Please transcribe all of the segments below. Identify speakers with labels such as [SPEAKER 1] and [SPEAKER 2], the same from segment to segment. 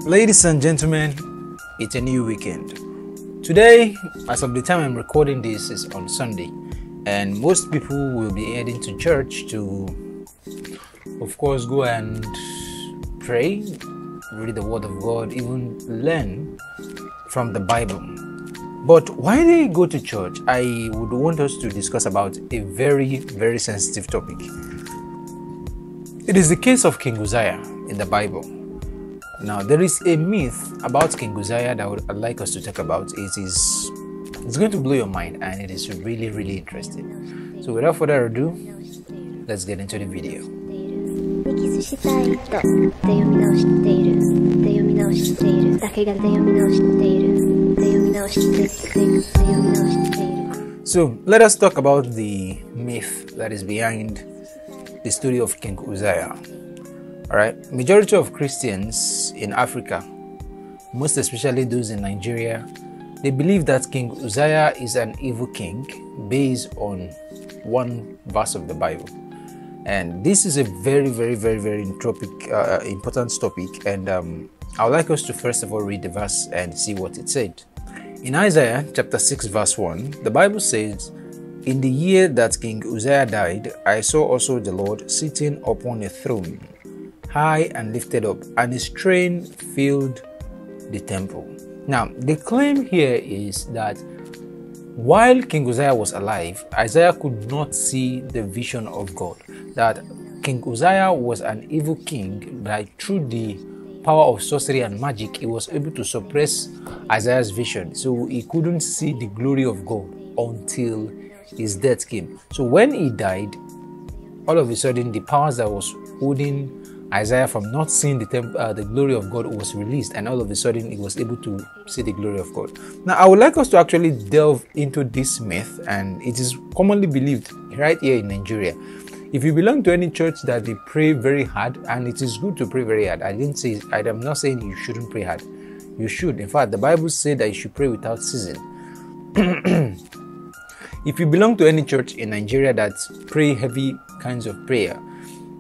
[SPEAKER 1] Ladies and gentlemen, it's a new weekend. Today, as of the time I'm recording this, is on Sunday, and most people will be heading to church to, of course, go and pray, read the Word of God, even learn from the Bible. But why they go to church, I would want us to discuss about a very, very sensitive topic. It is the case of King Uzziah in the Bible. Now, there is a myth about King Uzziah that I'd like us to talk about. It's going to blow your mind, and it is really, really interesting. So without further ado, let's get into the video. So let us talk about the myth that is behind the story of King Uzziah. Alright, majority of Christians in Africa, most especially those in Nigeria, they believe that King Uzziah is an evil king based on one verse of the Bible. And this is a very, very, very, very important topic, and I would like us to first of all read the verse and see what it said. In Isaiah chapter 6 verse 1, the Bible says, "In the year that King Uzziah died, I saw also the Lord sitting upon a throne, high and lifted up, and his train filled the temple." Now, the claim here is that while King Uzziah was alive, Isaiah could not see the vision of God. That King Uzziah was an evil king, but through the power of sorcery and magic, he was able to suppress Isaiah's vision. So he couldn't see the glory of God until his death came. So when he died, all of a sudden the powers that was holding Isaiah from not seeing the glory of God was released, and all of a sudden he was able to see the glory of God. Now, I would like us to actually delve into this myth, and it is commonly believed right here in Nigeria. If you belong to any church that they pray very hard, and it is good to pray very hard. I'm not saying you shouldn't pray hard. You should. In fact, the Bible says that you should pray without ceasing. If you belong to any church in Nigeria that pray heavy kinds of prayer,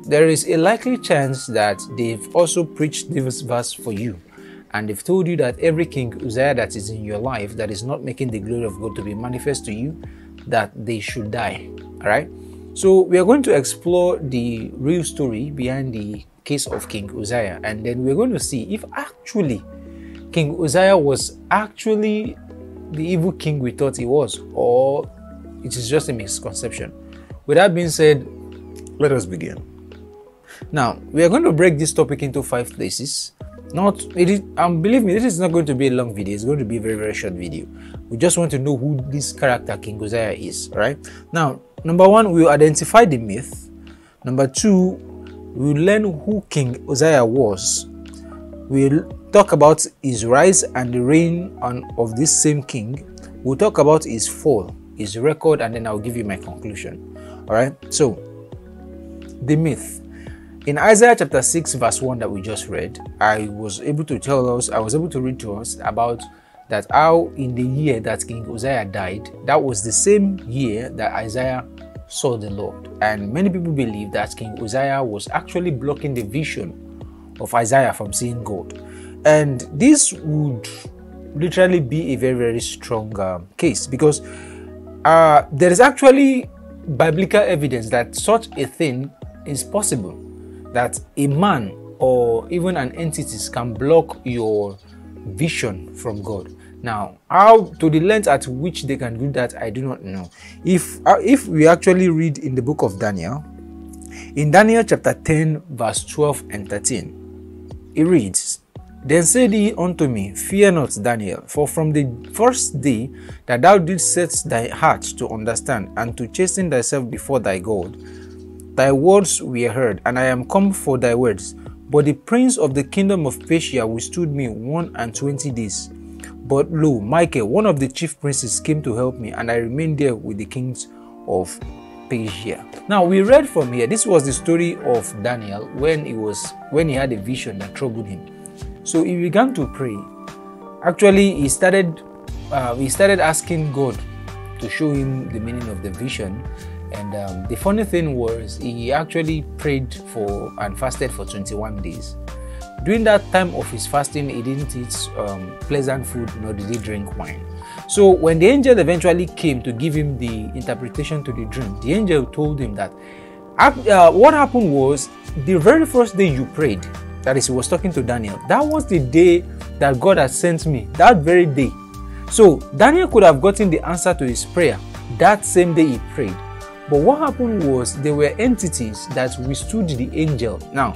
[SPEAKER 1] there is a likely chance that they've also preached this verse for you, and they've told you that every King Uzziah that is in your life that is not making the glory of God to be manifest to you, that they should die. All right. So we are going to explore the real story behind the case of King Uzziah, and then we're going to see if actually King Uzziah was actually the evil king we thought he was, or it is just a misconception. With that being said, let us begin. Now, we are going to break this topic into 5 places. Believe me, this is not going to be a long video. It's going to be a very, very short video. We just want to know who this character King Uzziah is. All right. Now, number 1, we will identify the myth. Number 2, we will learn who King Uzziah was. We'll talk about his rise and the reign of this same king. We'll talk about his fall, his record, and then I'll give you my conclusion. All right. So, the myth. In Isaiah chapter 6 verse 1 that we just read, I was able to read to us about that how in the year that King Uzziah died, that was the same year that Isaiah saw the Lord. And many people believe that King Uzziah was actually blocking the vision of Isaiah from seeing God. And this would literally be a very, very strong case, because there is actually biblical evidence that such a thing is possible. That a man or even an entity can block your vision from God. Now, how to the length at which they can do that, I do not know. If we actually read in the book of Daniel, in Daniel chapter 10 verse 12 and 13, it reads, "Then said he unto me, Fear not, Daniel, for from the first day that thou didst set thy heart to understand and to chasten thyself before thy God, thy words were heard, and I am come for thy words. But the prince of the kingdom of Persia withstood me 21 days. But lo, Michael, one of the chief princes, came to help me, and I remained there with the kings of Persia." Now, we read from here, this was the story of Daniel when he had a vision that troubled him. So he began to pray, Actually, he started asking God to show him the meaning of the vision. And the funny thing was, he actually prayed for and fasted for 21 days. During that time of his fasting, he didn't eat pleasant food, nor did he drink wine. So when the angel eventually came to give him the interpretation to the dream, the angel told him that what happened was, the very first day you prayed, that is, he was talking to Daniel, that was the day that God had sent me, that very day. So Daniel could have gotten the answer to his prayer that same day he prayed. But what happened was, there were entities that withstood the angel. Now,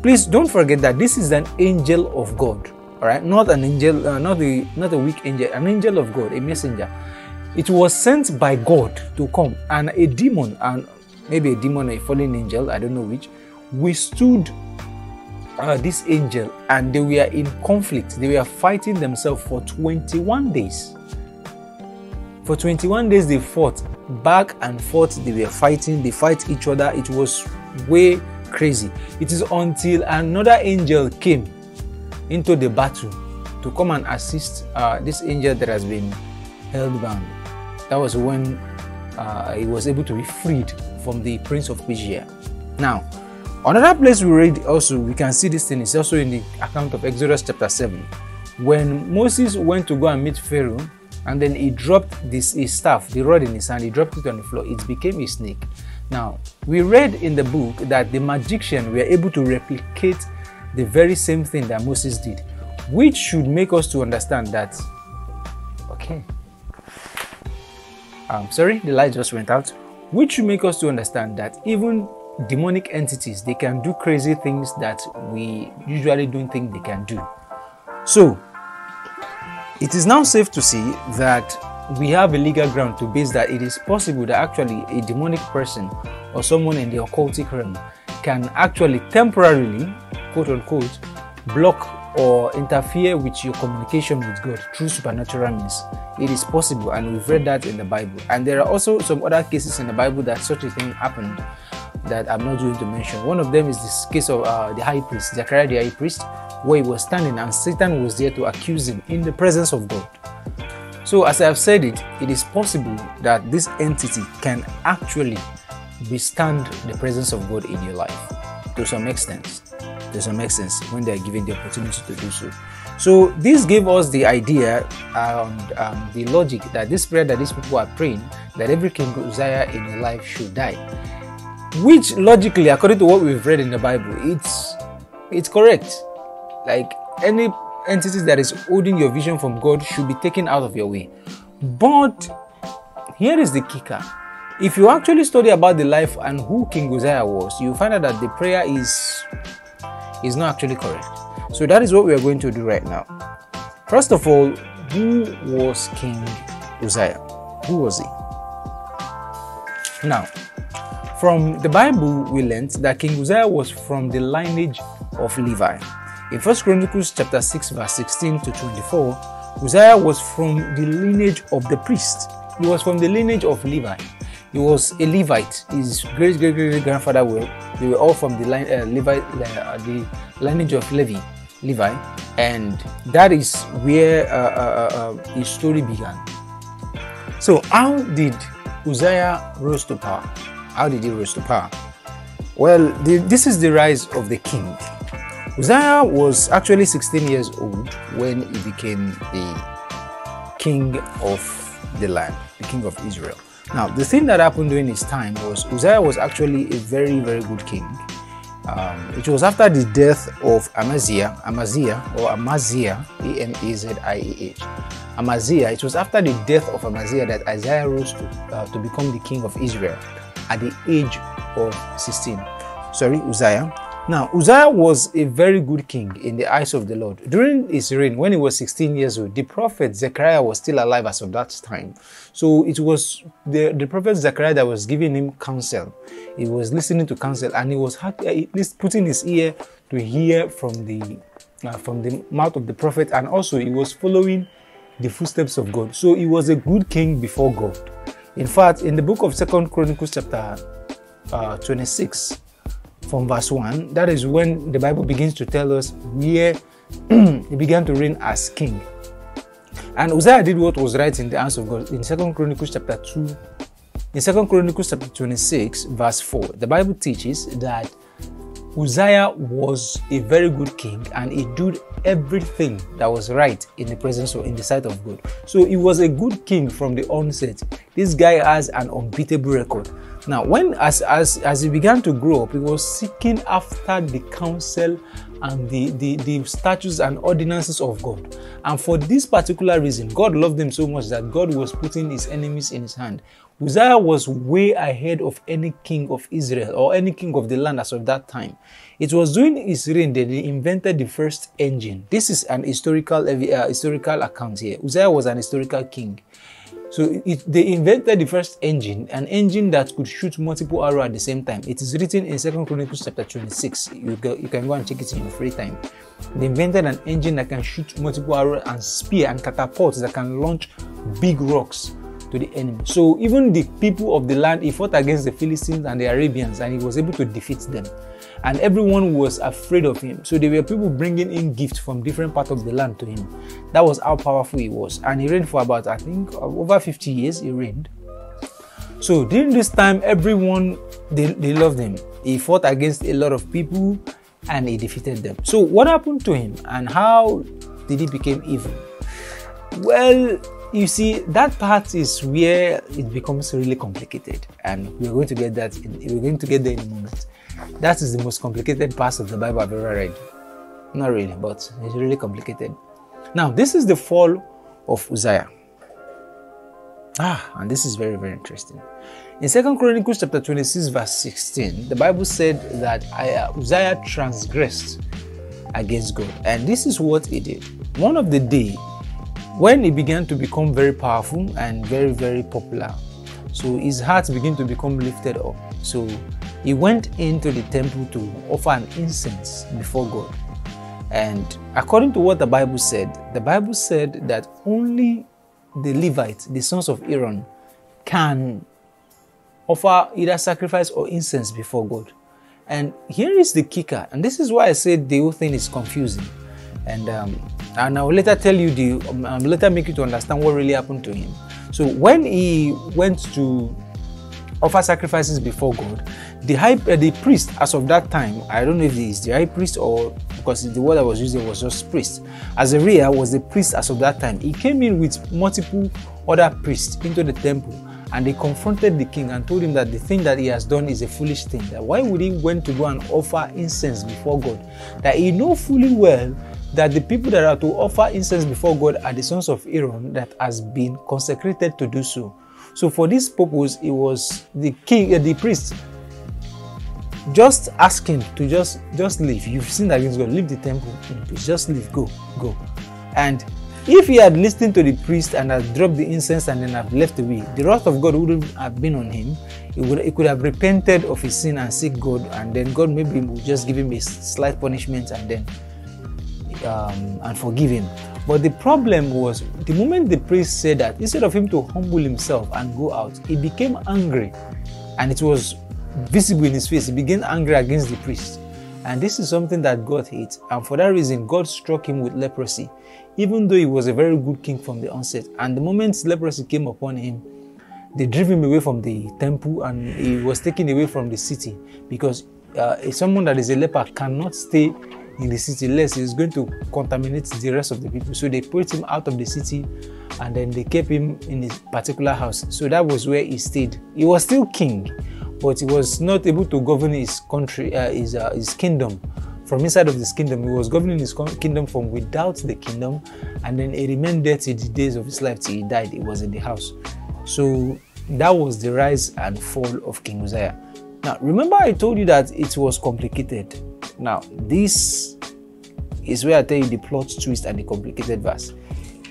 [SPEAKER 1] please don't forget that this is an angel of God, all right? Not an angel, not a weak angel, an angel of God, a messenger. It was sent by God to come, and a demon, and maybe a demon or a fallen angel, I don't know which, withstood this angel, and they were in conflict. They were fighting themselves for 21 days. For 21 days they fought back and forth. They were fighting. They fight each other. It was way crazy. It is until another angel came into the battle to come and assist this angel that has been held bound. That was when he was able to be freed from the prince of Persia. Now, another place we read also, we can see this thing is also in the account of Exodus chapter 7. When Moses went to go and meet Pharaoh, and then he dropped his staff, the rod in his hand, he dropped it on the floor, it became a snake. Now, we read in the book that the magician were able to replicate the very same thing that Moses did, which should make us to understand that, okay, sorry, the light just went out, which should make us to understand that even demonic entities, they can do crazy things that we usually don't think they can do. So, it is now safe to say that we have a legal ground to base that it is possible that actually a demonic person or someone in the occultic realm can actually temporarily, quote unquote, block or interfere with your communication with God through supernatural means. It is possible, and we've read that in the Bible. And there are also some other cases in the Bible that such a thing happened that I'm not going to mention. One of them is this case of the high priest, Zechariah the high priest, where he was standing and Satan was there to accuse him in the presence of God. So as I have said it, it is possible that this entity can actually withstand the presence of God in your life to some extent. When they are given the opportunity to do so. So this gave us the idea and the logic that this prayer that these people are praying, that every King Uzziah in your life should die. Which logically, according to what we've read in the Bible, it's correct. Like, any entity that is holding your vision from God should be taken out of your way. But here is the kicker. If you actually study about the life and who King Uzziah was, you find out that the prayer is not actually correct. So that is what we are going to do right now. First of all, who was King Uzziah? Who was he? Now, from the Bible, we learned that King Uzziah was from the lineage of Levi. In 1 Chronicles chapter 6, verse 16 to 24, Uzziah was from the lineage of the priest. He was from the lineage of Levi. He was a Levite. His great-great-great-grandfather they were all from the lineage of Levi, and that is where his story began. So, how did Uzziah rise to power? How did he rise to power? Well, this is the rise of the king. Uzziah was actually 16 years old when he became the king of the land, the king of Israel. Now, the thing that happened during his time was Uzziah was actually a very, very good king. It was after the death of Amaziah, Amaziah, A-M-A-Z-I-A-H. Amaziah, it was after the death of Amaziah that Isaiah rose to become the king of Israel at the age of 16. Uzziah. Now, Uzziah was a very good king in the eyes of the Lord. During his reign, when he was 16 years old, the prophet Zechariah was still alive as of that time. So it was the prophet Zechariah that was giving him counsel. He was listening to counsel, and he was putting his ear to hear from the mouth of the prophet, and also he was following the footsteps of God. So he was a good king before God. In fact, in the book of 2 Chronicles chapter 26, from verse 1, that is when the Bible begins to tell us where he began to reign as king. And Uzziah did what was right in the eyes of God. In 2 Chronicles chapter 2, in 2 Chronicles chapter 26, verse 4, the Bible teaches that Uzziah was a very good king and he did everything that was right in the presence or in the sight of God. So he was a good king from the onset. This guy has an unbeatable record. Now, as he began to grow up, he was seeking after the counsel and the statutes and ordinances of God. And for this particular reason, God loved him so much that God was putting his enemies in his hand. Uzziah was way ahead of any king of Israel or any king of the land as of that time. It was during his reign that they invented the first engine. This is an historical account here. Uzziah was an historical king. So they invented the first engine, an engine that could shoot multiple arrows at the same time. It is written in 2 Chronicles chapter 26. You can go and check it in your free time. They invented an engine that can shoot multiple arrows and spear and catapults that can launch big rocks to the enemy. So even the people of the land, he fought against the Philistines and the Arabians and he was able to defeat them. And everyone was afraid of him. So there were people bringing in gifts from different parts of the land to him. That was how powerful he was. And he reigned for about, I think, over 50 years he reigned. So during this time, everyone, they loved him. He fought against a lot of people and he defeated them. So what happened to him and how did he become evil? Well, you see, that part is where it becomes really complicated, and we're going to get there in a moment. That is the most complicated part of the Bible I've ever read. Not really, but it's really complicated. Now, this is the fall of Uzziah. And this is very, very interesting. In 2 Chronicles chapter 26, verse 16, the Bible said that Uzziah transgressed against God, and this is what he did. One of the day, when he began to become very powerful and very, very popular, so his heart began to become lifted up. So he went into the temple to offer an incense before God. And according to what the Bible said that only the Levites, the sons of Aaron, can offer either sacrifice or incense before God. And here is the kicker, and this is why I said the whole thing is confusing. And I will later tell you later make you to understand what really happened to him. So when he went to offer sacrifices before God, the priest as of that time, I don't know if he is the high priest or because the word I was using was just priest. Azariah was the priest as of that time. He came in with multiple other priests into the temple and they confronted the king and told him that the thing that he has done is a foolish thing. That why would he went to go and offer incense before God? That he know fully well that the people that are to offer incense before God are the sons of Aaron that has been consecrated to do so. So for this purpose, it was the king, the priest, just ask him to just leave. You've sinned against God, leave the temple. Just leave, go. And if he had listened to the priest and had dropped the incense and then have left away, the wrath of God wouldn't have been on him. He could have repented of his sin and seek God, and then God maybe would just give him a slight punishment and then and forgive him. But the problem was, the moment the priest said that, instead of him to humble himself and go out, he became angry, and it was visible in his face. He became angry against the priest, and this is something that God hates, and for that reason God struck him with leprosy, even though he was a very good king from the onset. And the moment leprosy came upon him, they drove him away from the temple and he was taken away from the city, because someone that is a leper cannot stay in the city lest he's going to contaminate the rest of the people. So they put him out of the city and then they kept him in his particular house. So that was where he stayed. He was still king, but he was not able to govern his country, his kingdom from inside of his kingdom. He was governing his kingdom from without the kingdom, and then he remained there till the days of his life, till he died. He was in the house. So that was the rise and fall of King Uzziah. Now remember, I told you that it was complicated. Now this is where I tell you the plot twist and the complicated verse.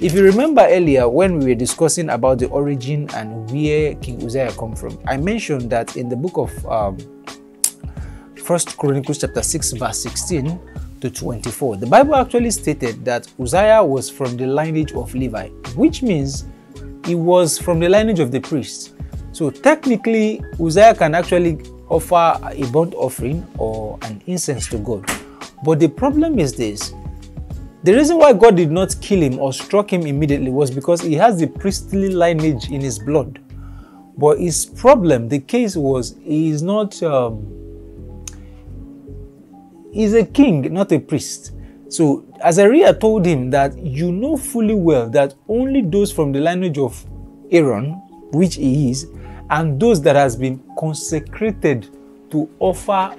[SPEAKER 1] If you remember earlier when we were discussing about the origin and where King Uzziah come from, I mentioned that in the book of 1 Chronicles chapter 6 verse 16 to 24, the Bible actually stated that Uzziah was from the lineage of Levi, which means he was from the lineage of the priests. So technically, Uzziah can actually offer a burnt offering or an incense to God. But the problem is this: The reason why God did not kill him or struck him immediately was because he has the priestly lineage in his blood. But his problem, the case was, he is not, he's a king, not a priest. So Azariah told him that you know fully well that only those from the lineage of Aaron, which he is, and those that has been consecrated to offer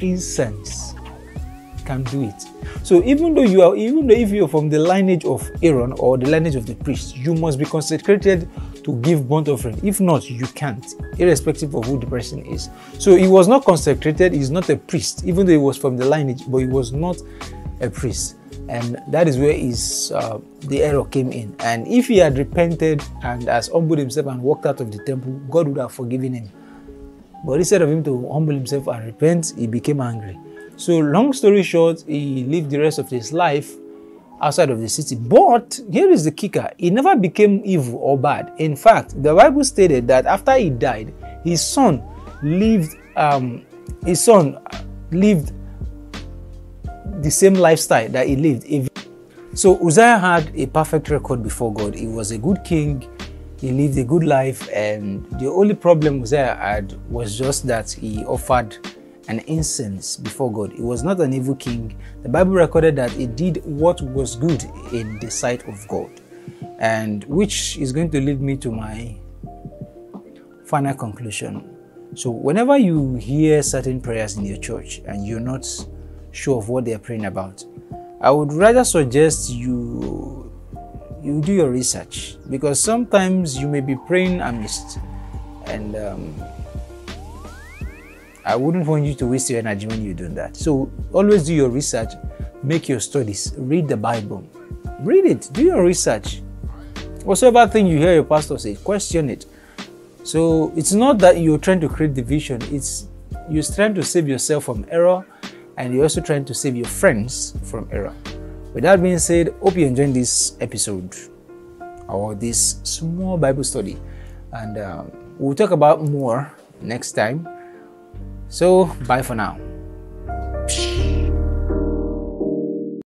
[SPEAKER 1] incense can do it. So even though if you're from the lineage of Aaron or the lineage of the priest, you must be consecrated to give burnt offering. If not, you can't, irrespective of who the person is. So he was not consecrated, he's not a priest, even though he was from the lineage, but he was not a priest. And that is where the error came in. And if he had repented and has humbled himself and walked out of the temple, God would have forgiven him. But instead of him to humble himself and repent, he became angry. So long story short, he lived the rest of his life outside of the city. But here is the kicker. He never became evil or bad. In fact, the Bible stated that after he died, his son lived the same lifestyle that he lived. So Uzziah had a perfect record before God. He was a good king. He lived a good life, and the only problem Uzziah had was just that he offered an incense before God. He was not an evil king. The Bible recorded that he did what was good in the sight of God, and which is going to lead me to my final conclusion. So whenever you hear certain prayers in your church and you're not sure of what they're praying about, I would rather suggest you do your research, because sometimes you may be praying amiss, and I wouldn't want you to waste your energy when you're doing that. So always do your research, make your studies, read the Bible, read it, do your research. Whatsoever thing you hear your pastor say, question it. So it's not that you're trying to create division, it's you're trying to save yourself from error, and you're also trying to save your friends from error. With that being said, hope you enjoyed this episode or this small Bible study, and we'll talk about more next time. So bye for now.